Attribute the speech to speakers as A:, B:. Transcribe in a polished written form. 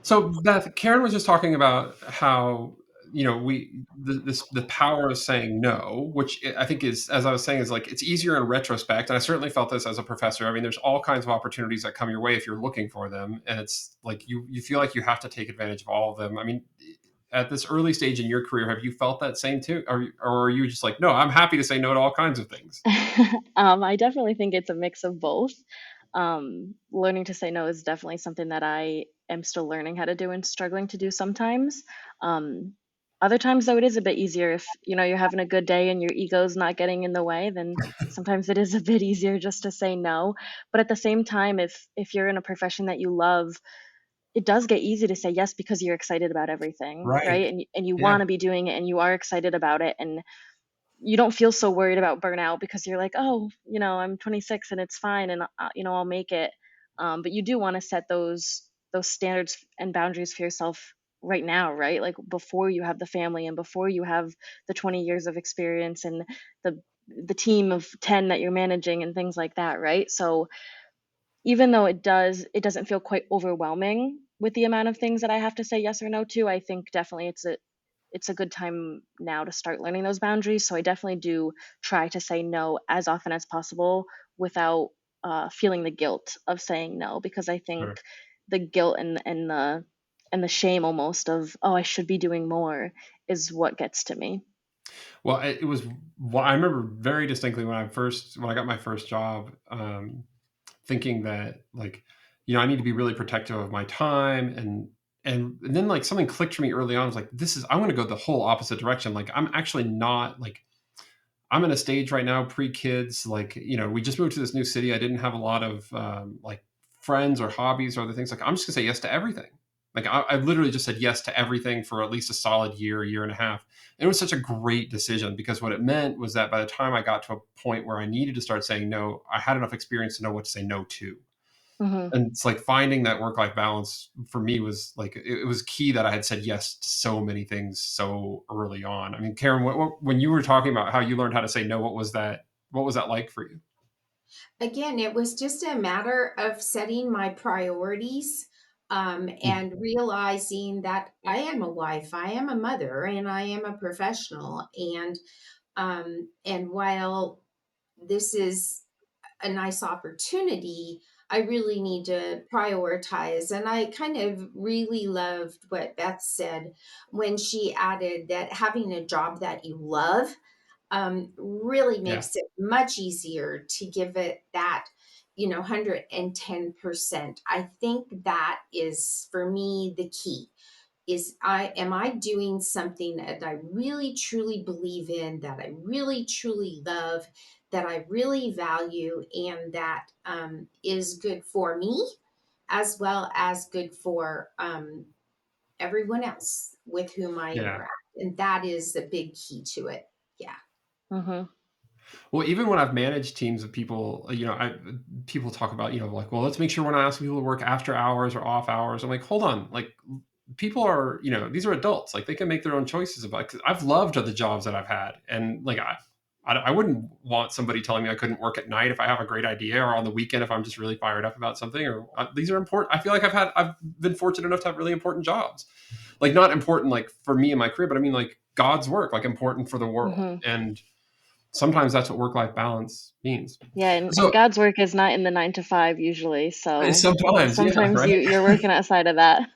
A: So Beth, Karen was just talking about how the power of saying no, which I think is, as I was saying, is like it's easier in retrospect. And I certainly felt this as a professor. I mean, there's all kinds of opportunities that come your way if you're looking for them, and it's like you feel like you have to take advantage of all of them. I mean, at this early stage in your career, have you felt that same too, or are you just like, no, I'm happy to say no to all kinds of things?
B: I definitely think it's a mix of both. Learning to say no is definitely something that I am still learning how to do and struggling to do sometimes. Um, Other times, though, it is a bit easier if you're having a good day and your ego's not getting in the way. Then sometimes it is a bit easier just to say no. But at the same time, if you're in a profession that you love, it does get easy to say yes because you're excited about everything,
A: Right.
B: right? And you want
A: Yeah.
B: to be doing it and you are excited about it, and you don't feel so worried about burnout because you're like, oh, I'm 26 and it's fine, and I'll make it. But you do want to set those standards and boundaries for yourself right now, right? Like before you have the family and before you have the 20 years of experience and the team of 10 that you're managing and things like that, right? So even though it doesn't feel quite overwhelming with the amount of things that I have to say yes or no to, I think definitely it's a good time now to start learning those boundaries. So I definitely do try to say no as often as possible without feeling the guilt of saying no, because I think
A: Sure.
B: the guilt and the shame almost of, oh, I should be doing more is what gets to me.
A: Well, it was. Well, I remember very distinctly when I got my first job, thinking that like, I need to be really protective of my time, and then like something clicked for me early on. I was like, this is I'm going to go the whole opposite direction. Like, I'm actually not like I'm in a stage right now, pre kids. Like, we just moved to this new city. I didn't have a lot of like friends or hobbies or other things. Like, I'm just gonna say yes to everything. Like, I literally just said yes to everything for at least a solid year and a half. And it was such a great decision because what it meant was that by the time I got to a point where I needed to start saying no, I had enough experience to know what to say no to.
B: Hmm.
A: And it's like finding that work life balance for me was like it was key that I had said yes to so many things so early on. I mean, Karen, when you were talking about how you learned how to say no, what was that? What was that like for you?
C: Again, it was just a matter of setting my priorities,
A: Mm.
C: and realizing that I am a wife, I am a mother, and I am a professional. And while this is a nice opportunity, I really need to prioritize. And I kind of really loved what Beth said when she added that having a job that you love really
A: Yeah,
C: makes it much easier to give it that 110%. I think that is for me the key. Is I doing something that I really truly believe in, that I really truly love, that I really value, and that is good for me as well as good for everyone else with whom I
A: yeah.
C: interact. And that is a big key to it. Yeah.
B: Hmm.
A: Well, even when I've managed teams of people, people talk about, like, well, let's make sure we're not asking people to work after hours or off hours. I'm like, hold on, like, people are, these are adults, like they can make their own choices about. Cause I've loved the jobs that I've had, and like I wouldn't want somebody telling me I couldn't work at night if I have a great idea, or on the weekend if I'm just really fired up about something. Or these are important. I feel like I've been fortunate enough to have really important jobs, like not important like for me and my career, but I mean like God's work, like important for the world,
B: Hmm.
A: and sometimes that's what work life balance means.
B: Yeah, and
A: So
B: God's work is not in the 9 to 5 usually. So
A: sometimes, yeah,
B: sometimes
A: right.
B: you're working outside of that.